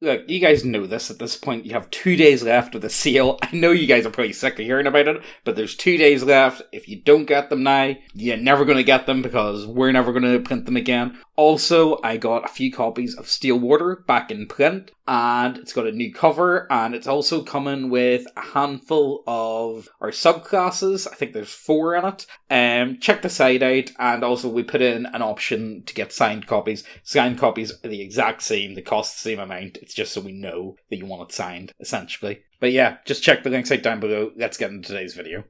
look, you guys know this at this point. You have 2 days left of the sale. I know you guys are probably sick of hearing about it, but there's 2 days left. If you don't get them now, you're never going to get them because we're never going to print them again. Also, I got a few copies of Steelwater back in print, and it's got a new cover, and it's also coming with a handful of our subclasses. I think there's 4 in it. Check the site out, and also we put in an option to get signed copies. Signed copies are the exact same, they cost the same amount, it's just so we know that you want it signed, essentially. But yeah, just check the links out down below. Let's get into today's video.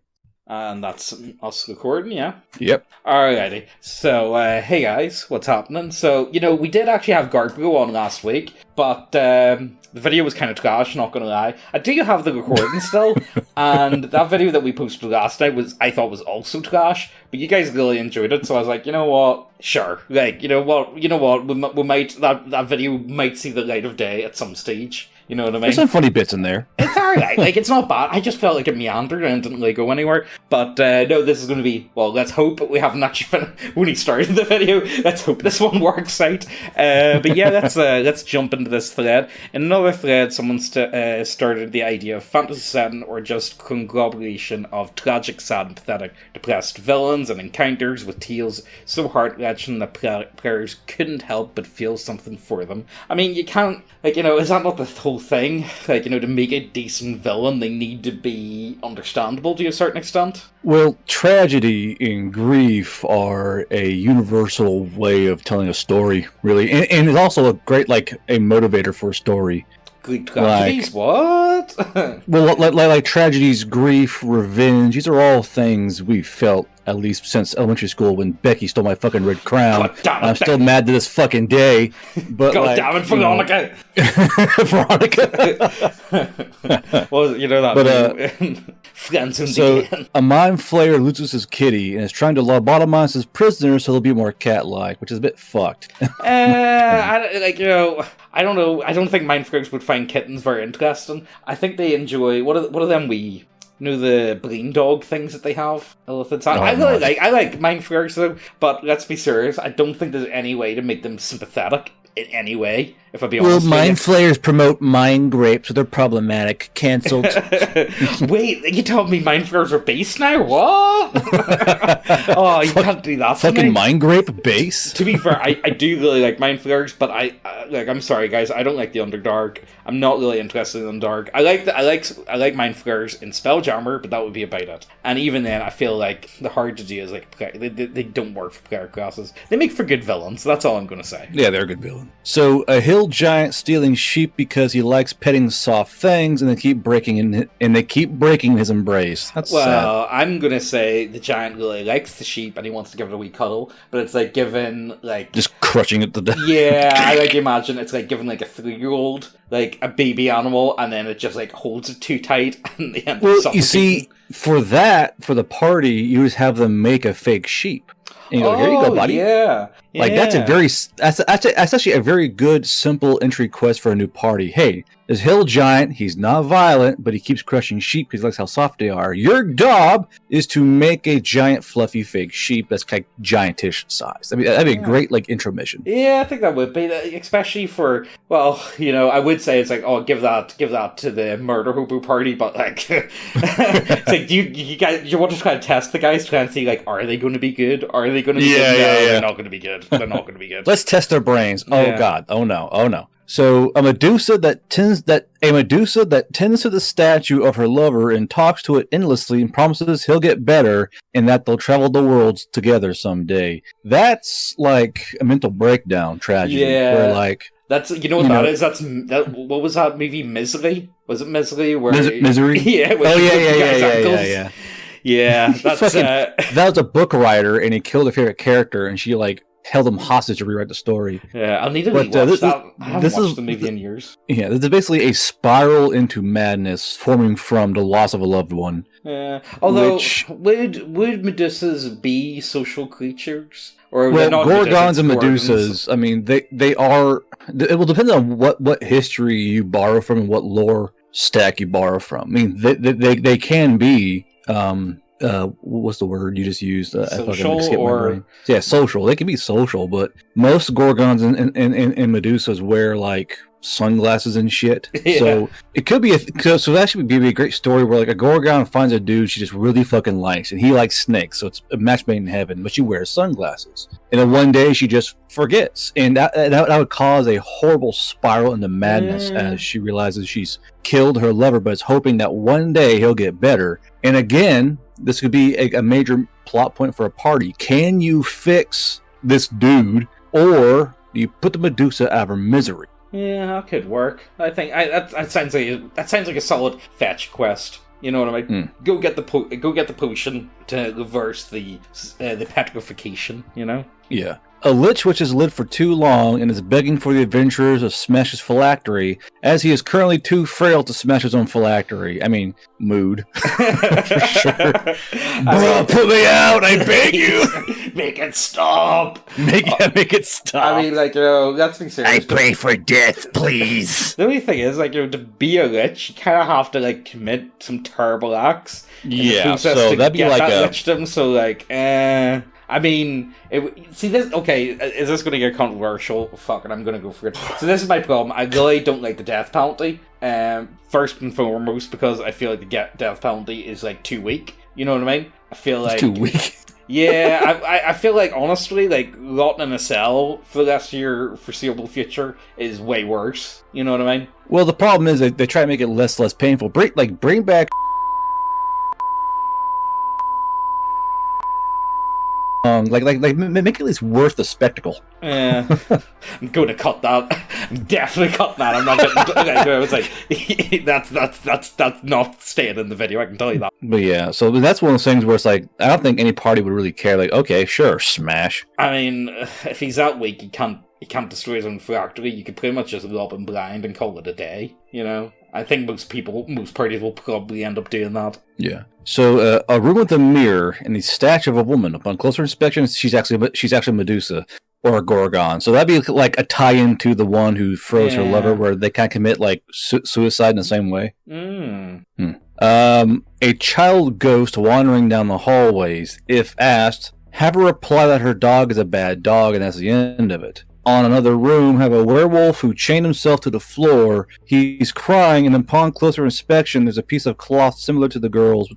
And that's us recording, yeah? Yep. Alrighty. So, hey guys, what's happening? So, we did actually have Garbo on last week, but the video was kind of trash, not gonna lie. I do have the recording still, and that video that we posted last night I thought was also trash, but you guys really enjoyed it, so I was like, you know what? Sure. Like, you know what? We might, that video might see the light of day at some stage. You know what I mean? There's some funny bits in there. It's alright. Like, it's not bad. I just felt like it meandered and didn't really go anywhere. But, no, this is going to be... Well, let's hope we haven't actually when he started the video. Let's hope this one works out. But yeah, let's jump into this thread. In another thread, someone started the idea of fantasy setting or just conglomeration of tragic, sad, and pathetic, depressed villains and encounters with tales so heart-wrenching that players couldn't help but feel something for them. I mean, you can't... Like, is that not the whole thing? Like, to make a decent villain, they need to be understandable to a certain extent? Well, tragedy and grief are a universal way of telling a story, really. And it's also a great, a motivator for a story. Greek tragedies? What? Well, like tragedies, grief, revenge, these are all things we've felt, at least since elementary school when Becky stole my fucking red crown. God damn it, I'm still mad to this fucking day. But God damn it, Veronica! Veronica! Well, that friends in the end. A mind flayer loses his kitty and is trying to lobotomize his prisoner so he'll be more cat-like, which is a bit fucked. I don't know. I don't think mind flayers would find kittens very interesting. I think they enjoy... What are them wee... the brain dog things that they have? Elephants. I like mind flayers though, but let's be serious, I don't think there's any way to make them sympathetic in any way, if I be honest. Well, mind flayers promote mind grapes, so they're problematic. Cancelled. Wait, you told me mind flayers are base now? What? Oh, you can't do that. Fucking mind grape base? To be fair, I do really like mind flayers, but I'm sorry guys, I don't like the Underdark. I'm not really interested in Underdark. I like mind flayers in Spelljammer, but that would be about it. And even then, I feel like the hard to do is they don't work for player classes. They make for good villains. That's all I'm gonna say. Yeah, they're a good villain. So a hill giant stealing sheep because he likes petting soft things, and they keep breaking his embrace. That's sad. I'm gonna say the giant really likes the sheep and he wants to give it a wee cuddle, but it's like giving just crushing it to death. Yeah, I imagine it's like giving a 3-year-old a baby animal, and then it just holds it too tight, and they end up suffocating. You see, for the party, you just have them make a fake sheep. And you go, here you go, buddy. Yeah. That's actually a very good, simple entry quest for a new party. Hey, this hill giant, he's not violent, but he keeps crushing sheep because he likes how soft they are. Your job is to make a giant, fluffy, fake sheep that's giantish size. I mean, that'd be a great intro mission. Yeah, I think that would be, especially for, I would say it's give that to the murder hobo party, but it's do you want to try to test the guys, try and see are they going to be good? Are they going to be good? No, they're not going to be good. They're not going to be good. Let's test their brains. Oh God. Oh no. So a Medusa that tends to the statue of her lover and talks to it endlessly and promises he'll get better and that they'll travel the worlds together someday. That's like a mental breakdown tragedy. Yeah. Where that's that is. What was that movie? Misery? Was it Misery? Misery? Yeah. Yeah. Yeah. That's that was a book writer, and he killed her favorite character, and she held him hostage to rewrite the story. Yeah, I'll need to rewatch that. I haven't watched the movie in years. Yeah, this is basically a spiral into madness forming from the loss of a loved one. Yeah, although would Medusas be social creatures? Or not Gorgons and Medusas, I mean, they are... It will depend on what history you borrow from and what lore stack you borrow from. I mean, they can be... what's the word you just used? Social social. They can be social, but most Gorgons and Medusas wear sunglasses and shit. Yeah. So it could be so that should be a great story where like a Gorgon finds a dude she just really fucking likes, and he likes snakes, so it's a match made in heaven. But she wears sunglasses, and then one day she just forgets, and that would cause a horrible spiral into madness as she realizes she's killed her lover, but is hoping that one day he'll get better. And again, this could be a major plot point for a party. Can you fix this dude, or do you put the Medusa out of her misery? Yeah, that could work. I think that sounds like a solid fetch quest. You know what I mean? Go get the potion to reverse the petrification. You know? Yeah. A lich which has lived for too long and is begging for the adventurers of Smash's phylactery, as he is currently too frail to smash his own phylactery. I mean, mood. For sure. Bro, put me out, I beg you! Make it stop! Make it stop. I mean, like, you know, let's be serious. I pray for death, please. The only thing is, like, you know, to be a lich, you kind of have to, like, commit some terrible acts. Yeah, so that'd be like a... lichdom, so, like, I mean, see this. Okay, is this going to get controversial? Fuck it, I'm going to go for it. So this is my problem. I really don't like the death penalty. First and foremost, because I feel like the death penalty is like too weak. You know what I mean? I feel like it's too weak. Yeah, I feel like honestly, like rotting in a cell for the rest of your foreseeable future is way worse. You know what I mean? Well, the problem is they try to make it less painful. Bring back. Like make it at least worth the spectacle. Yeah, I'm going to cut that. I'm definitely cutting that. I'm not getting. I was like, that's not staying in the video. I can tell you that. But yeah, so that's one of those things where it's like I don't think any party would really care. Like, okay, sure, smash. I mean, if he's that weak, he can't destroy his own phylactery. You could pretty much just lob him blind and call it a day. You know, I think most parties will probably end up doing that. Yeah. So a room with a mirror and the statue of a woman. Upon closer inspection, she's actually Medusa or a Gorgon. So that'd be like a tie-in to the one who froze her lover, where they kind of commit like suicide in the same way. A child ghost wandering down the hallways. If asked, have her reply that her dog is a bad dog, and that's the end of it. On another room, have a werewolf who chained himself to the floor. He's crying, and upon closer inspection, there's a piece of cloth similar to the girl's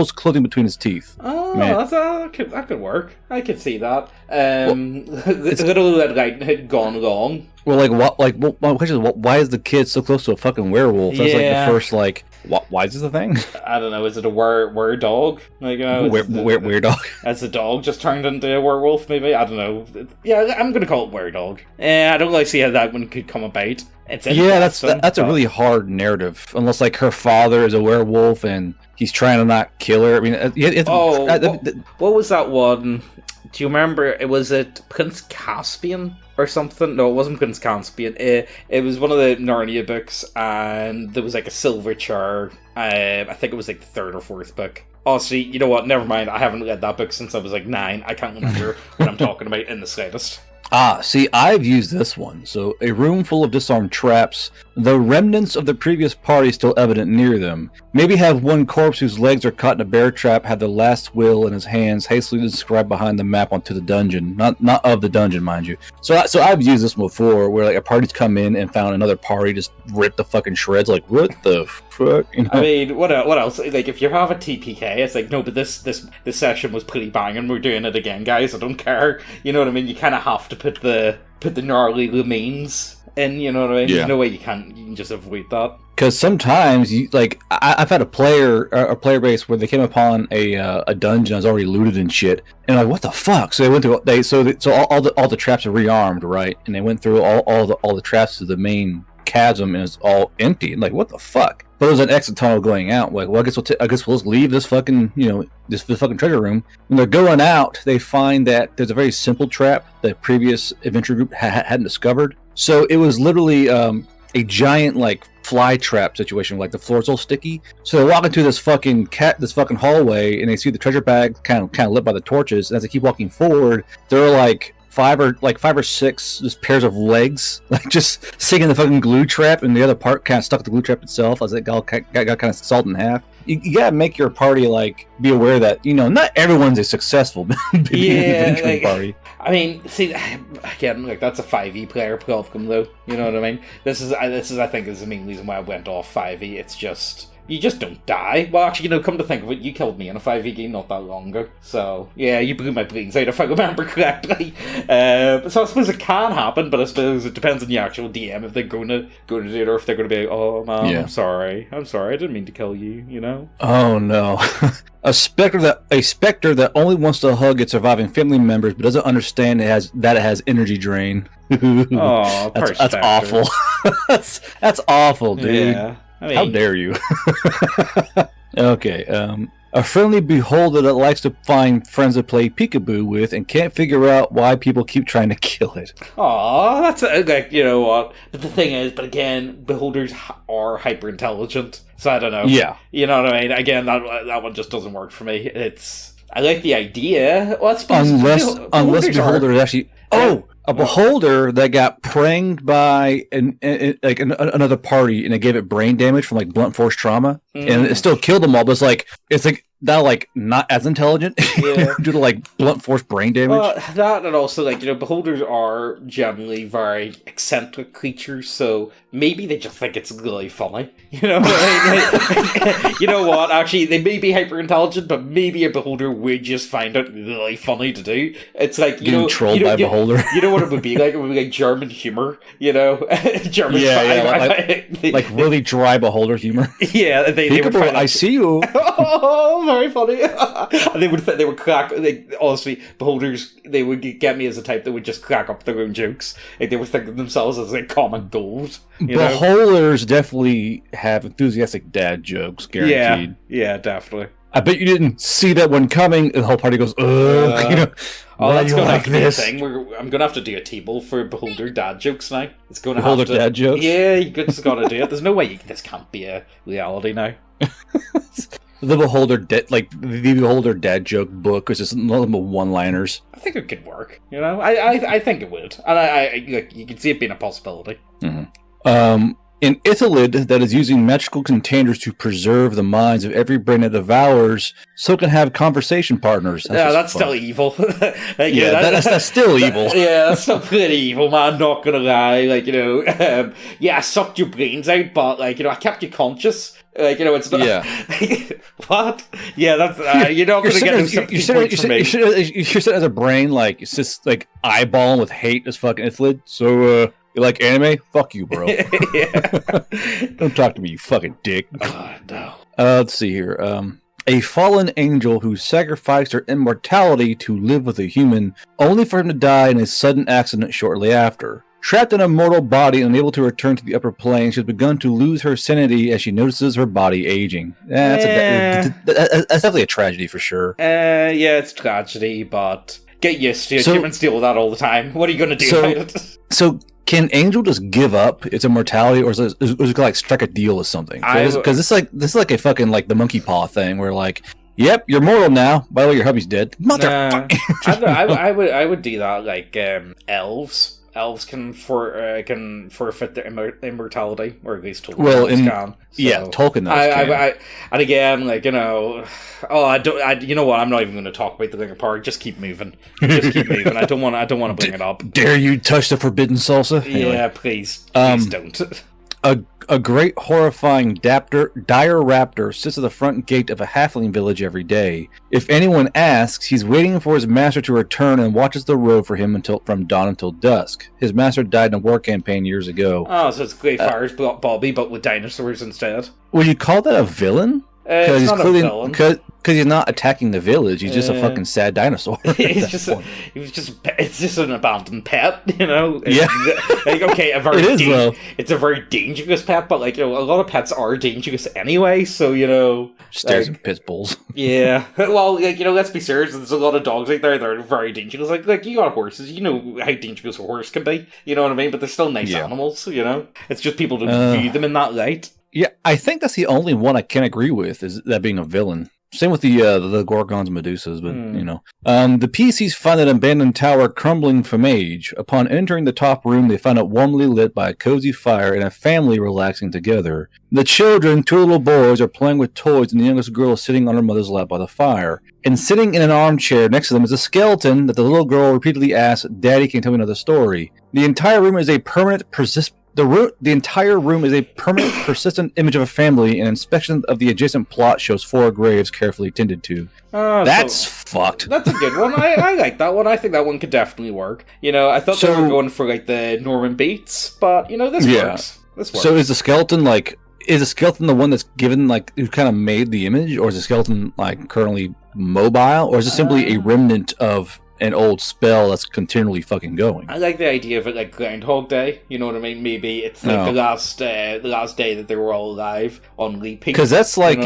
clothing between his teeth. Oh, that could work. I could see that. The little red light had gone wrong. Well, my question is, why is the kid so close to a fucking werewolf? That's like the first, like, why is this a thing? I don't know. Is it a were dog? Like, were dog? As the dog just turned into a werewolf, maybe? I don't know. Yeah, I'm going to call it were dog. I don't really see how that one could come about. That's a really hard narrative. Unless, like, her father is a werewolf and he's trying to not kill her. I mean, what was that one? Do you remember? Was it Prince Caspian or something? No, it wasn't Prince Caspian. It was one of the Narnia books, and there was like a silver chair. I think it was like the third or fourth book. Oh, see, you know what? Never mind. I haven't read that book since I was like 9. I can't remember what I'm talking about in the slightest. See, I've used this one. So, a room full of disarmed traps, the remnants of the previous party still evident near them. Maybe have one corpse whose legs are caught in a bear trap have the last will in his hands hastily described behind the map onto the dungeon. Not of the dungeon, mind you. So I've used this one before, where like a party's come in and found another party just rip the fucking shreds. Like, what the fuck? You know? I mean, what else? Like, if you have a TPK, it's like, no, but this session was pretty banging. We're doing it again, guys. I don't care. You know what I mean? You kind of have to put the gnarly remains in. You know what I mean? Yeah. There's no way you can just avoid that. Because sometimes you like, I've had a player base where they came upon a dungeon that's already looted and shit, and like, what the fuck? So they went through so all the traps are rearmed, right? And they went through all the traps to the main chasm, and it's all empty. Like, what the fuck? But there's an exit tunnel going out. Like, well, I guess we'll just leave this fucking, this fucking treasure room. When they're going out, they find that there's a very simple trap that previous adventure group hadn't discovered. So it was literally a giant like fly trap situation. Like the floor's all sticky. So they walk into this fucking hallway, and they see the treasure bag kind of lit by the torches. And as they keep walking forward, there are like five or six just pairs of legs, like just sitting in the fucking glue trap, and the other part kind of stuck to the glue trap itself as it got kind of sawed in half. You gotta make your party be aware that not everyone's a successful adventuring party. I mean, see, again, that's a 5e player problem, though. You know what I mean? This is I think is the main reason why I went off 5e. It's just you just don't die. Well, actually, come to think of it, you killed me in a 5e game not that long ago. So yeah, you blew my brains out if I remember correctly. So I suppose it can happen, but I suppose it depends on the actual DM if they're going to do it, or if they're going to be like, "Oh man, I'm sorry, I didn't mean to kill you." Oh no. A specter that only wants to hug its surviving family members but doesn't understand it has energy drain. Oh, that's awful. that's awful, dude. Yeah. I mean, how dare you? Okay. A friendly beholder that likes to find friends to play peekaboo with and can't figure out why people keep trying to kill it. Aw, that's you know what? But the thing is, again, beholders are hyper intelligent, so I don't know. Yeah, you know what I mean. Again, that one just doesn't work for me. I like the idea. Well, unless beholder is actually a beholder that got pranged by another party and it gave it brain damage from blunt force trauma, and it still killed them all. But it's not as intelligent due to blunt force brain damage. Well, that and also beholders are generally very eccentric creatures, so maybe they just think it's really funny. You know what? Actually, they may be hyper intelligent, but maybe a beholder would just find it really funny to do. It's trolled by a beholder. You know what it would be like? It would be like German humor. German really dry beholder humor. Yeah, they would find I see you. Oh, very funny. And they would crack. Honestly, beholders, they would get me as a type that would just crack up their own jokes. They would think of themselves as common gold. Beholders definitely have enthusiastic dad jokes, guaranteed. Yeah, definitely. I bet you didn't see that one coming, and the whole party goes, ugh. That's going to have to be a thing. I'm going to have to do a table for beholder dad jokes now. It's going to have to... Beholder dad jokes? Yeah, you just got to do it. There's no way this can't be a reality now. The Beholder dad joke book is just nothing but one-liners. I think it could work. I think it would, and you can see it being a possibility. Mm-hmm. An Ithalid that is using magical containers to preserve the minds of every brain it devours, so it can have conversation partners. That's still evil. That's still evil. Yeah, that's still pretty evil, man. Not gonna lie. I sucked your brains out, but I kept you conscious. It's not. Yeah. What? Yeah, that's you're not gonna get no sympathy points from me. You're sitting as a brain, it's just eyeballing with hate as fucking Ithalid. So, you like anime? Fuck you, bro. Don't talk to me, you fucking dick. Oh, no. Let's see here. A fallen angel who sacrificed her immortality to live with a human, only for him to die in a sudden accident shortly after. Trapped in a mortal body and unable to return to the upper plane, she has begun to lose her sanity as she notices her body aging. That's definitely a tragedy for sure. It's tragedy, but get used to it. Humans deal with that all the time. What are you going to do about it? So, can Angel just give up its immortality, or is it strike a deal with something? Because this is like a fucking the monkey paw thing, where yep, you're mortal now. By the way, your hubby's dead. Motherfucker. I would do that elves. Elves can forfeit their immortality, or at least Tolkien can. So, Tolkien can. And again, you know what? I'm not even going to talk about the Linkin Park. Just keep moving. I don't want to bring it up. Dare you touch the forbidden salsa? Anyway. Yeah, please don't. A great horrifying dire raptor sits at the front gate of a halfling village every day. If anyone asks, he's waiting for his master to return and watches the road for him from dawn until dusk. His master died in a war campaign years ago. Oh, so it's Grey Fire's Bobby, but with dinosaurs instead. Would you call that a villain? It's not a villain. Because he's not attacking the village. He's just a fucking sad dinosaur. It's just an abandoned pet, Yeah. It's a very dangerous pet, but a lot of pets are dangerous anyway. So stares and pit bulls. Yeah. Well, let's be serious. There's a lot of dogs out there that are very dangerous. You got horses. You know how dangerous a horse can be. You know what I mean? But they're still nice animals. It's just people don't view them in that light. Yeah, I think that's the only one I can agree with, is that being a villain. Same with the Gorgons and Medusas, but the PCs find an abandoned tower crumbling from age. Upon entering the top room, they find it warmly lit by a cozy fire and a family relaxing together. The children, 2 little boys, are playing with toys, and the youngest girl is sitting on her mother's lap by the fire. And sitting in an armchair next to them is a skeleton that the little girl repeatedly asks, "Daddy, can you tell me another story?" The entire room is a permanent persistent image of a family, and inspection of the adjacent plot shows 4 graves carefully tended to. That's fucked. That's a good one. I like that one. I think that one could definitely work. I thought they were going for like the Norman Bates, but this works. This works. So is the skeleton the one that's given, like, who kind of made the image, or is the skeleton like currently mobile, or is it simply a remnant of an old spell that's continually fucking going? I like the idea of it like Groundhog Day. You know what I mean? Maybe it's like the last day that they were all alive on repeat. Because that's like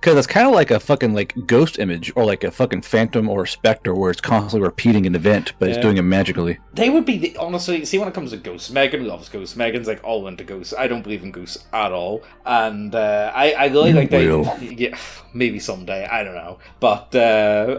because it's kind of like a fucking like ghost image, or like a fucking phantom or a specter, where it's constantly repeating an event, but it's doing it magically. They would be honestly. See, when it comes to ghosts, Megan loves ghosts. Megan's like all into ghosts. I don't believe in ghosts at all, and I really like that. Yeah, maybe someday. I don't know, but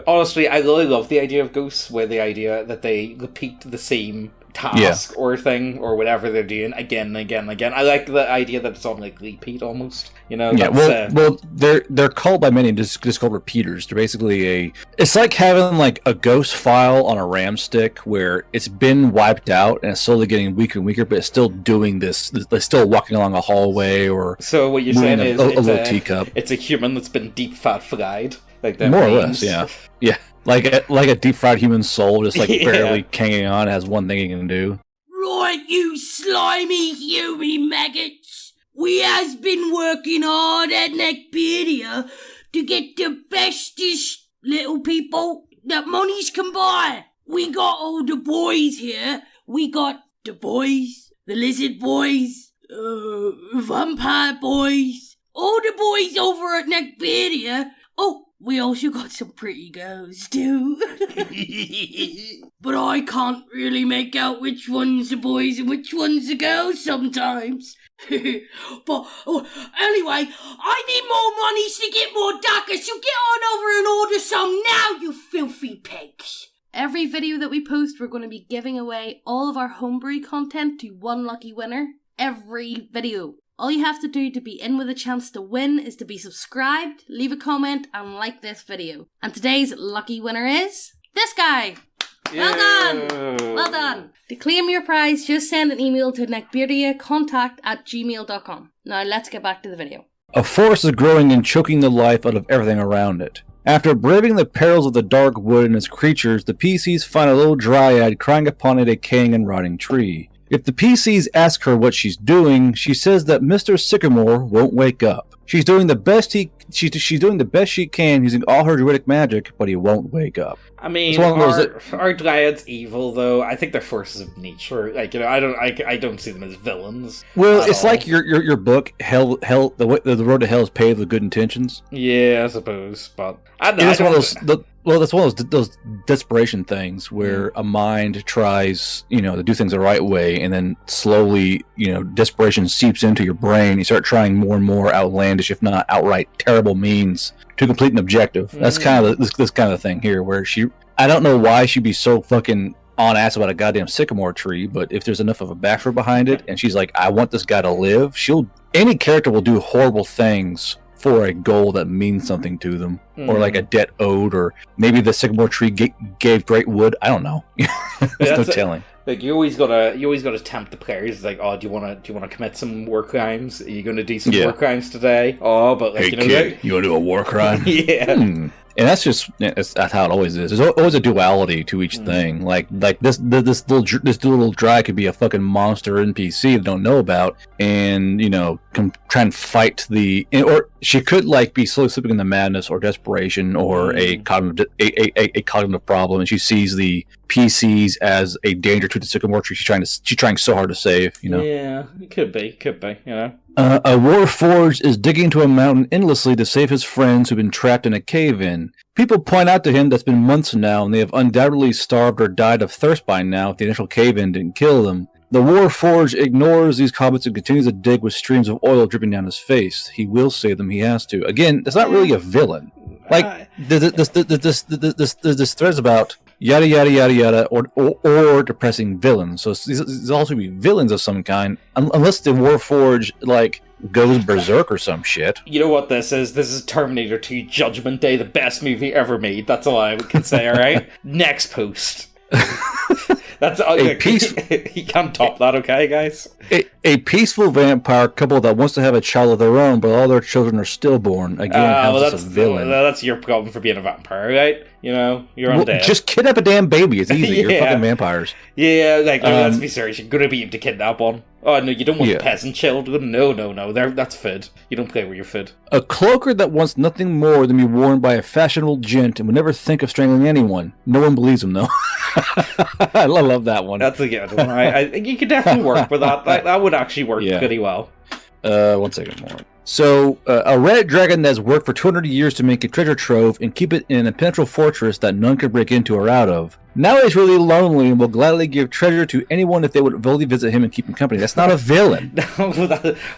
honestly, I really love the idea of ghosts, where the idea that they repeat the same task or thing or whatever they're doing again and again and again. I like the idea that it's on like repeat almost. Well, they're called by many just called repeaters. They're basically it's like having like a ghost file on a RAM stick where it's been wiped out and it's slowly getting weaker and weaker, but it's still doing this. They're still walking along a hallway, or so what you're saying is a little teacup. It's a human that's been deep fat fried, like that. More or less, yeah. Like a deep fried human soul, just like barely hanging on, has one thing it can do. Right, you slimy human maggots. We has been working hard at Neckbeardia to get the bestest little people that monies can buy. We got all the boys here. We got the boys, the lizard boys, vampire boys, all the boys over at Neckbeardia. Oh, we also got some pretty girls too. But I can't really make out which one's the boys and which one's the girls sometimes. But anyway, I need more monies to get more daggers, so get on over and order some now, you filthy pigs. Every video that we post, we're going to be giving away all of our homebrew content to one lucky winner. Every video. All you have to do to be in with a chance to win is to be subscribed, leave a comment, and like this video. And today's lucky winner is this guy. Well done! Well done! To claim your prize, just send an email to neckbeardiacontact@gmail.com. Now let's get back to the video. A forest is growing and choking the life out of everything around it. After braving the perils of the dark wood and its creatures, the PCs find a little dryad crying upon a decaying and rotting tree. If the PCs ask her what she's doing, she says that Mr. Sycamore won't wake up. She's doing the best she's doing the best she can using all her druidic magic, but he won't wake up. I mean, are dryads evil though? I think they're forces of nature. Like, I don't see them as villains. Well, it's all like your book, Hell. The road to hell is paved with good intentions. Yeah, I suppose, but I don't know. That's one of those desperation things where a mind tries, to do things the right way, and then slowly, desperation seeps into your brain. You start trying more and more outlandish, if not outright terrible means to complete an objective. That's kind of this kind of thing here, where I don't know why she'd be so fucking on ass about a goddamn sycamore tree, but if there's enough of a backstory behind it, and she's like, I want this guy to live, any character will do horrible things for a goal that means something to them, or like a debt owed, or maybe the sycamore tree gave great wood. I don't know. There's no telling. Like you always gotta tempt the players. It's like, oh, do you wanna commit some war crimes? Are you gonna do some war crimes today? Oh, but like, hey, kid, you wanna do a war crime? Yeah. And that's how it always is. There's always a duality to each thing. Like this little dry could be a fucking monster NPC that don't know about, and can try and fight or she could like be slowly slipping into madness or desperation or a cognitive problem, and she sees the PCs as a danger to the sycamore tree. She's trying so hard to save. Yeah, it could be. A Warforged is digging into a mountain endlessly to save his friends who've been trapped in a cave-in. People point out to him that's been months now, and they have undoubtedly starved or died of thirst by now if the initial cave-in didn't kill them. The Warforged ignores these comments and continues to dig with streams of oil dripping down his face. He will save them, he has to. Again, that's not really a villain. Like this thread's about yada yada yada yada or depressing villains. So these also be villains of some kind, unless the Warforged like goes berserk or some shit. You know what this is? This is Terminator 2 Judgment Day, the best movie ever made. That's all I can say, alright? Next post. That's you can't top that, okay, guys? A peaceful vampire couple that wants to have a child of their own, but all their children are stillborn. Again, that's a villain. That's your problem for being a vampire, right? You know, you're undead. Just kidnap a damn baby. It's easy. You're fucking vampires. Yeah, like, let's be serious. You're gonna be able to kidnap one. Oh, no, you don't want peasant children. No. That's food. You don't play with your food. A cloaker that wants nothing more than be worn by a fashionable gent and would never think of strangling anyone. No one believes him, though. I love that one. That's a good one. I you could definitely work with that. That would actually work pretty well. 1 second more. So, a red dragon that's worked for 200 years to make a treasure trove and keep it in an impenetrable fortress that none could break into or out of. Now he's really lonely and will gladly give treasure to anyone if they would boldly visit him and keep him company. That's not a villain.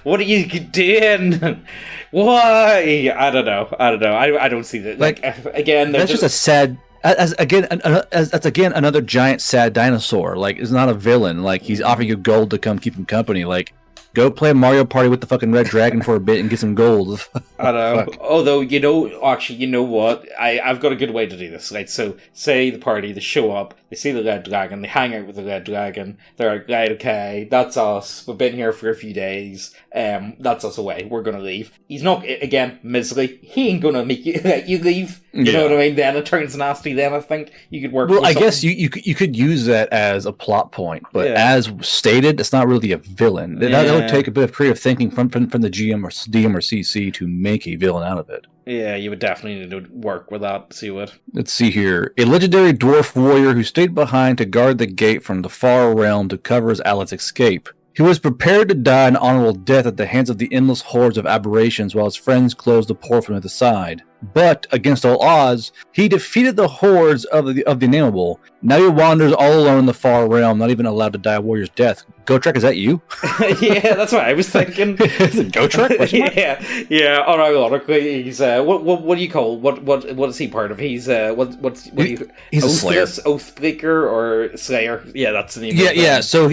What are you doing? Why? I don't know. I don't see that. Like again, that's just a sad. That's again another giant sad dinosaur. Like, it's not a villain. Like, he's offering you gold to come keep him company. Like, go play Mario Party with the fucking red dragon for a bit and get some gold. I know. Although, you know what? I've got a good way to do this. Right? So, say the party, they show up, they see the red dragon, they hang out with the red dragon, they're like, right, okay, that's us, we've been here for a few days, that's us away, we're gonna leave. He's not, again, miserly, he ain't gonna make you let you leave. You know what I mean? Then it turns nasty, then I think you could work with I guess you could use that as a plot point, but as stated, it's not really a villain. That would take a bit of creative thinking from the GM or DM or CC to make a villain out of it. Yeah, you would definitely need to work with that, see what. Let's see here. A legendary dwarf warrior who stayed behind to guard the gate from the far realm to cover his allies' escape. He was prepared to die an honorable death at the hands of the endless hordes of aberrations while his friends closed the portal from the other side. But, against all odds, he defeated the hordes of the innameable. Now he wanders all alone in the far realm, not even allowed to die a warrior's death. Gotrek, is that you? Yeah, that's what I was thinking. Is it Gotrek? Yeah. Unironically, he's what do you call what is he part of? He's he's a Oathbreaker or Slayer. Yeah, that's the name. Yeah. So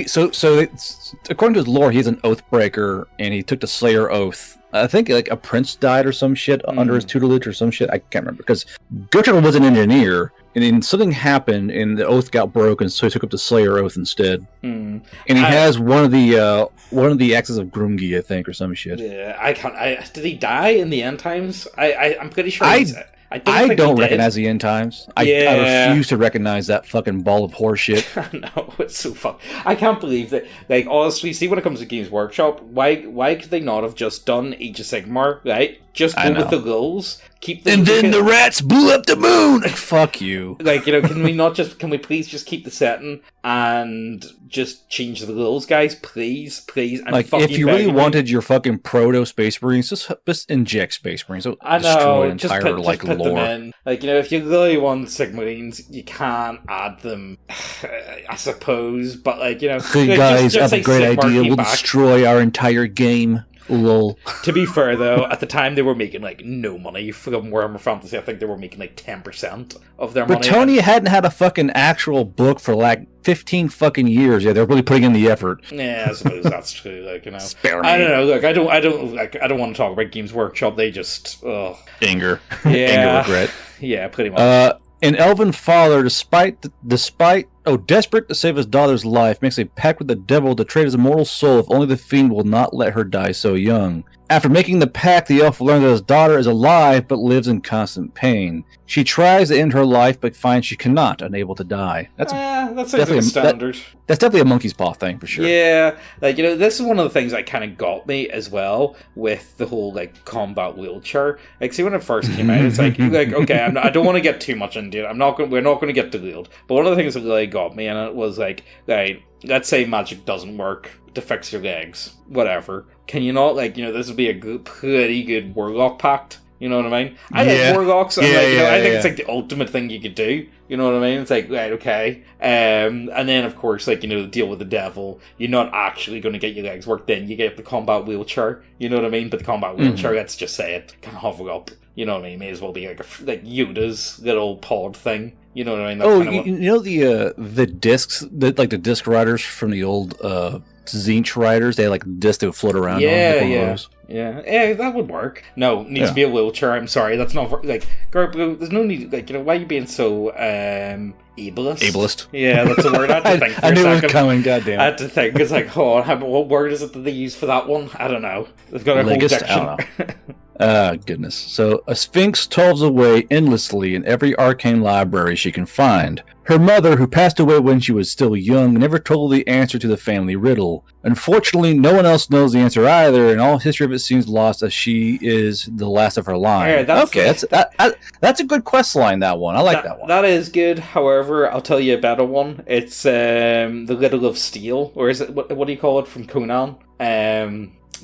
according to his lore, he's an Oathbreaker, and he took the Slayer oath. I think like a prince died or some shit under his tutelage or some shit. I can't remember because Gotrek was an engineer, and then something happened, and the oath got broken, so he took up the Slayer oath instead. And he has one of the axes of Grumgi, I think, or some shit. Yeah, did he die in the end times? I'm pretty sure. I don't recognize the end times. I refuse to recognize that fucking ball of horseshit. No, it's so fuck. I can't believe that. Like, honestly, see, when it comes to Games Workshop, why could they not have just done Age of Sigmar, right? Just go with the ghouls, keep them. And then the rats blew up the moon. Fuck you. Like, can we please just keep the setting and just change the ghouls, guys? Please. Like, if you really wanted your fucking proto Space Marines, just inject Space Marines. So I know, destroy entire just put lore. them in. Like, if you really want Sigmarines, you can add them, I suppose. But like, hey guys, I have a great idea. We'll destroy our entire game. Lol. To be fair, though, at the time they were making like no money from Warhammer Fantasy. I think they were making like 10% of their money. Bretonnia hadn't had a fucking actual book for like 15 fucking years. Yeah, they're really putting in the effort. Yeah, I suppose that's true. Like, Spare me. I don't know. Look, I don't want to talk about Games Workshop. They just anger, yeah, anger, regret. Yeah, pretty much. An elven father, desperate to save his daughter's life, makes a pact with the devil to trade his immortal soul if only the fiend will not let her die so young. After making the pact, the elf learns that his daughter is alive but lives in constant pain. She tries to end her life but finds she cannot, unable to die. That's definitely standard. That's definitely a monkey's paw thing for sure. Yeah, like this is one of the things that kind of got me as well with the whole like combat wheelchair. Like, see, when it first came out, it's like okay, I don't want to get too much into it. We're not going to get derailed. But one of the things that really got me in it was like, right, let's say magic doesn't work to fix your legs, whatever. Can you not, this would be a pretty good warlock pact, You know what I mean? I like warlocks. I think it's like the ultimate thing you could do. You know what I mean? It's like, right, okay. And then, of course, like, the deal with the devil, you're not actually going to get your legs worked in. You get the combat wheelchair. You know what I mean? But the combat wheelchair, let's just say it, can hover up. You know what I mean? May as well be like Yoda's little pod thing. You know what I mean? That's the discs, the disc riders from the old Zinch riders, they had like discs that would float around. Yeah, that would work. No, needs to be a wheelchair. I'm sorry, that's not like Garblue. There's no need. Like, why are you being so ableist? Ableist. Yeah, that's a word. I had to think for I a knew second. it was coming. Goddamn. I had to think. It's like, what word is it that they use for that one? I don't know. They've got a whole diction. I don't know. Goodness. So, a Sphinx toils away endlessly in every arcane library she can find. Her mother, who passed away when she was still young, never told the answer to the family riddle. Unfortunately, no one else knows the answer either, and all history of it seems lost as she is the last of her line. Yeah, that's a good quest line, that one. I like that one. That is good. However, I'll tell you a better one. It's the Riddle of Steel, or is it, what do you call it, from Conan?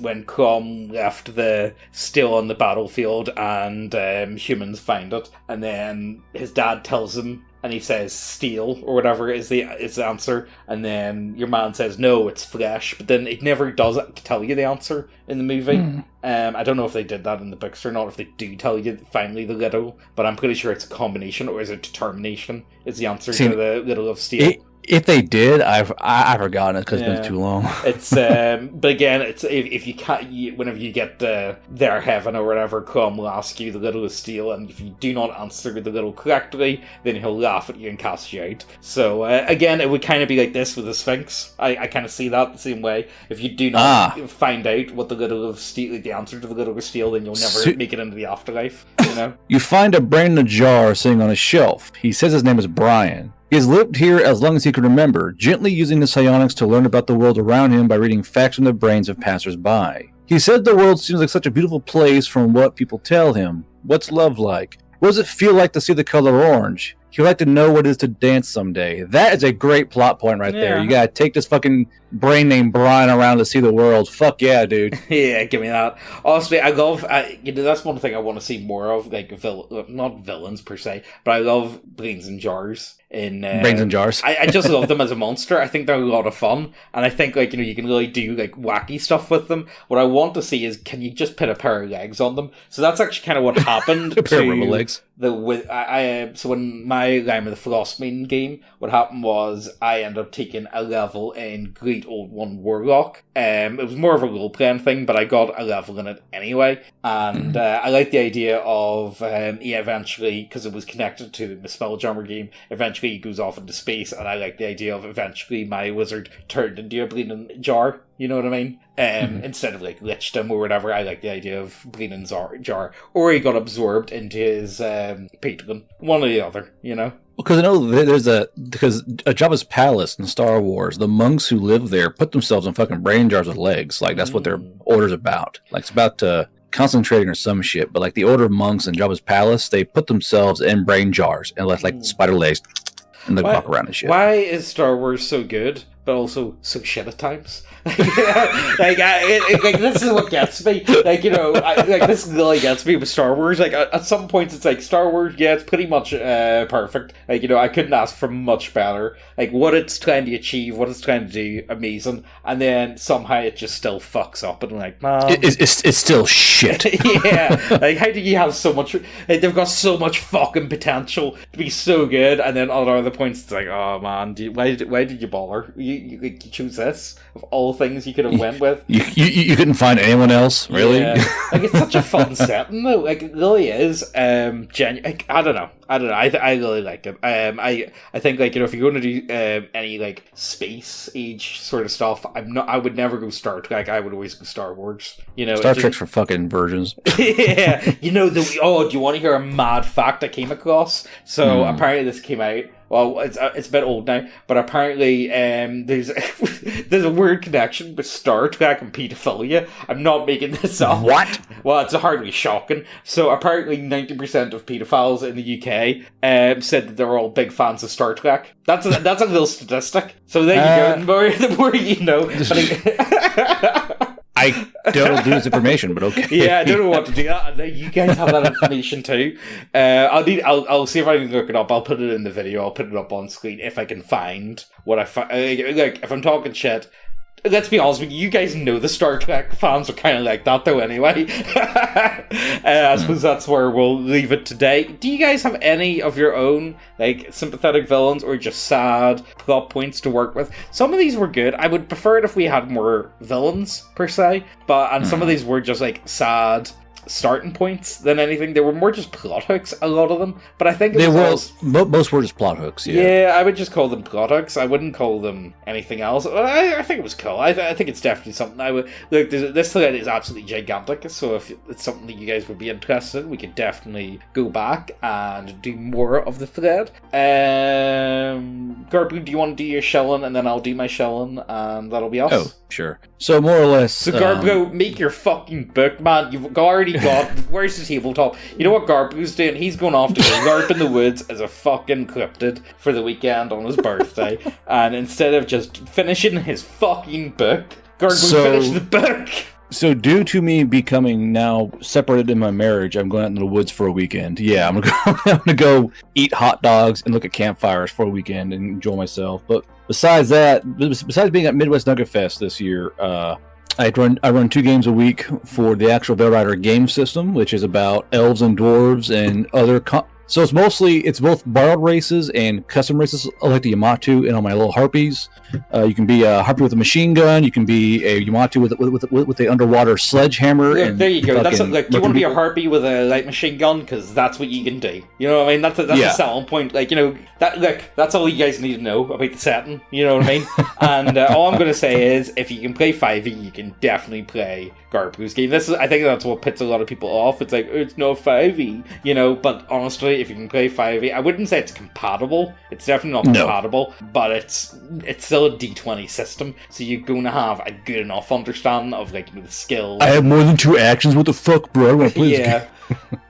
When Crom left the steel on the battlefield and humans find it, and then his dad tells him, and he says steel or whatever is the answer, and then your man says no, it's flesh, but then it never does it to tell you the answer in the movie. I don't know if they did that in the books or not, if they do tell you finally the riddle, but I'm pretty sure it's a combination, or is it determination is the answer to the Riddle of Steel. If they did, I've forgotten it because it's been too long. It's but again, it's if you can't, whenever you get their heaven or whatever, Crom will ask you the Riddle of Steel, and if you do not answer the riddle correctly, then he'll laugh at you and cast you out. So again, it would kind of be like this with the Sphinx. I kind of see that the same way. If you do not find out what the Riddle of Steel, the answer to the Riddle of Steel, then you'll never make it into the afterlife. You know. You find a brain in a jar sitting on a shelf. He says his name is Brian. He has lived here as long as he can remember, gently using the psionics to learn about the world around him by reading facts from the brains of passers-by. He said the world seems like such a beautiful place from what people tell him. What's love like? What does it feel like to see the color orange? He'd like to know what it is to dance someday. That is a great plot point right there. You gotta take this fucking brain named Brian around to see the world. Fuck yeah, dude. Yeah, give me that. Honestly, I love, that's one thing I want to see more of, like, not villains per se, but I love brains in jars. Brains in jars. I just love them as a monster. I think they're a lot of fun, and I think, like, you can really do, like, wacky stuff with them. What I want to see is, can you just put a pair of legs on them? So that's actually kind of what happened a pair of rubber legs. So when my Lime of the Frostmaiden game, what happened was I ended up taking a level in Great Old One Warlock. It was more of a role-playing thing, but I got a level in it anyway, and I like the idea of eventually, because it was connected to the Spelljammer game, eventually he goes off into space, and I like the idea of eventually my wizard turned into a bleeding jar. You know what I mean? Instead of like lichdom or whatever, I like the idea of bleeding jar. Or he got absorbed into his patron. One or the other, you know? Because I know there's because Jabba's palace in Star Wars, the monks who live there put themselves in fucking brain jars with legs. Like, that's what their order's about. Like, it's about concentrating or some shit. But like the order of monks in Jabba's palace, they put themselves in brain jars and let like spider legs and they walk around and shit. Why is Star Wars so good, but also so shit at times? Like this is what gets me. Like, this really gets me with Star Wars. Like, at some points it's like, Star Wars, yeah, it's pretty much perfect. Like, I couldn't ask for much better. Like, what it's trying to achieve, what it's trying to do, amazing. And then somehow it just still fucks up, and I'm like, man, it's still shit. Yeah, like, how do you have so much? Like, they've got so much fucking potential to be so good, and then on other points it's like, oh man, why did you bother? You choose this of all things you could have went with. You couldn't find anyone else, really? Yeah. Like, it's such a fun setting though. Like, it really is. I don't know. I really like it. I think, like, if you're going to do any like space age sort of stuff, I would never go Star Trek. I would always go Star Wars. Star Trek's for fucking virgins. Yeah. Do you want to hear a mad fact I came across? So apparently this came out. Well, it's a bit old now, but apparently there's a weird connection with Star Trek and paedophilia. I'm not making this up. What? Well, it's hardly shocking. So apparently 90% of paedophiles in the UK said that they're all big fans of Star Trek. That's a little statistic. So there you go. The more you know. don't do this information, but okay. Yeah, I don't know what to do. I know you guys have that information too. I'll see if I can look it up. I'll put it in the video. I'll put it up on screen if I can find what I find. Like, if I'm talking shit, let's be honest with you, you guys know the Star Trek fans are kind of like that though anyway. I suppose that's where we'll leave it today. Do you guys have any of your own, like, sympathetic villains or just sad plot points to work with? Some of these were good. I would prefer it if we had more villains, per se, and some of these were just, like, sad starting points than anything. They were more just plot hooks, a lot of them, but I think most were just plot hooks. Yeah, I would just call them plot hooks. I wouldn't call them anything else. I think it was cool. I think it's definitely something I would look. This thread is absolutely gigantic, so if it's something that you guys would be interested in, we could definitely go back and do more of the thread. Garbu, do you want to do your shelling, and then I'll do my shelling, and that'll be us? Oh, sure. So more or less. So Garbu, make your fucking book, man. You've already got. Where's the tabletop? You know what Garbu's doing? He's going off to go LARP in the woods as a fucking cryptid for the weekend on his birthday, and instead of just finishing his fucking book, Garbu finished the book. So due to me becoming now separated in my marriage, I'm going out into the woods for a weekend. Yeah, I'm gonna go eat hot dogs and look at campfires for a weekend and enjoy myself. But besides that, besides being at Midwest Nugget Fest this year, I run 2 games a week for the actual Bear Rider game system, which is about elves and dwarves and other. So it's both borrowed races and custom races, like the Yamato and all my little harpies. You can be a harpy with a machine gun. You can be a Yamato with a underwater sledgehammer. Yeah, there you go. That's like, do you want to be a harpy with a light machine gun? Because that's what you can do. You know what I mean? That's a selling point. Like, you know, that's all you guys need to know about the setting. You know what I mean? And all I'm going to say is, if you can play 5e, you can definitely play Garbu's game. I think that's what puts a lot of people off. It's like, it's not 5e, you know. But honestly, if you can play 5e, I wouldn't say it's compatible. It's definitely not compatible, but it's still a D20 system, so you're going to have a good enough understanding of, like, the skills. I have more than 2 actions. What the fuck, bro? I want to play this game.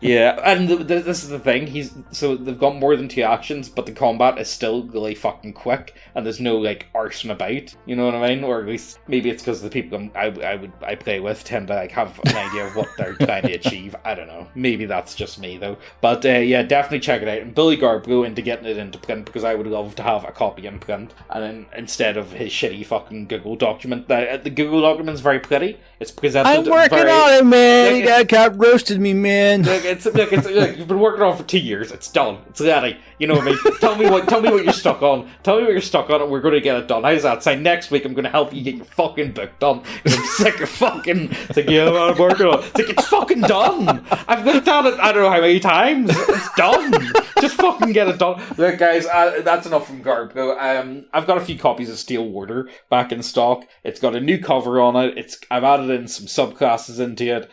Yeah, and this is the thing. They've got more than 2 actions, but the combat is still really fucking quick, and there's no, like, arson about. You know what I mean? Or at least maybe it's because the people I play with tend to, like, have an idea of what they're trying to achieve. I don't know. Maybe that's just me though. But yeah, definitely check it out and bully Garbu into getting it into print, because I would love to have a copy in print, and then instead of his shitty fucking Google document. The Google document's very pretty. It's presented. I'm working on it, man. You got roasted me, man. Look, you've been working on it for 2 years. It's done. It's ready. You know what I mean? Tell me what you're stuck on. Tell me what you're stuck on, and we're going to get it done. How's that? Say next week I'm going to help you get your fucking book done. Because I'm sick of fucking. It's like, yeah, man, I'm working on it. It's like, it's fucking done. I've looked at it. I don't know how many times. It's done. Just fucking get it done. Look, guys, that's enough from Garbo. I've got a few copies of Steel Warder back in stock. It's got a new cover on it. I've added in some subclasses into it.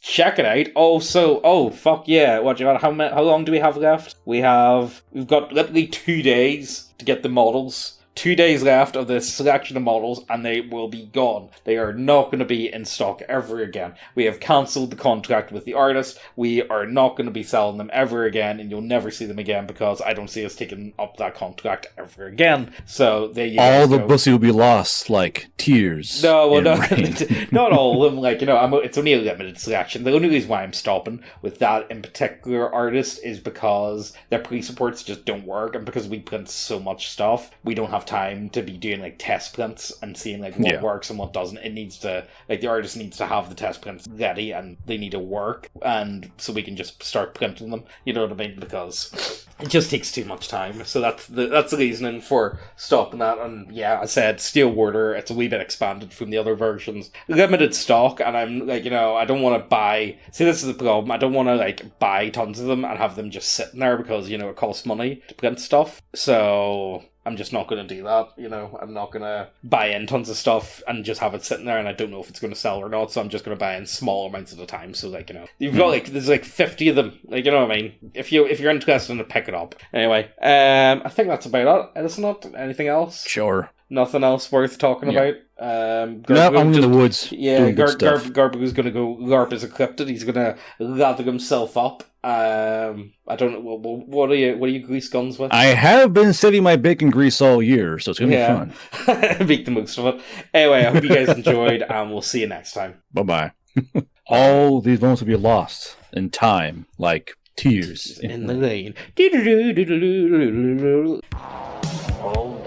Check it out. Oh fuck yeah! How long do we have left? We've got literally 2 days to get the models. 2 days left of this selection of models, and they will be gone. They are not going to be in stock ever again. We have cancelled the contract with the artist. We are not going to be selling them ever again, and you'll never see them again, because I don't see us taking up that contract ever again. So there you all go. The pussy will be lost, like tears. No, well, not all of them. Like, you know, it's only a limited selection. The only reason why I'm stopping with that in particular artist is because their pre-supports just don't work, and because we print so much stuff, we don't have time to be doing, like, test prints and seeing, like, what works and what doesn't. It needs to, like, the artist needs to have the test prints ready, and they need to work, and so we can just start printing them, you know what I mean, because it just takes too much time. So that's the reasoning for stopping that. And yeah, I said Steel Warder, it's a wee bit expanded from the other versions, limited stock, and I'm like, you know, I don't want to buy, see, this is the problem, I don't want to, like, buy tons of them and have them just sitting there, because, you know, it costs money to print stuff. So I'm just not going to do that, you know. I'm not going to buy in tons of stuff and just have it sitting there, and I don't know if it's going to sell or not, so I'm just going to buy in small amounts at a time. So, like, you know, you've got, like, there's, like, 50 of them, like, you know what I mean? If you're interested in it, pick it up. Anyway, I think that's about it. Isn't it? Anything else? Sure. Nothing else worth talking about? No, I'm in the woods. Yeah, Garbu's going to go LARP as a cryptid. He's going to lather himself up I don't know. What are you grease guns with? I have been saving my bacon grease all year, so it's going to be fun. Make the most of it. Anyway, I hope you guys enjoyed, and we'll see you next time. Bye-bye. All these moments will be lost in time, like tears in the rain. All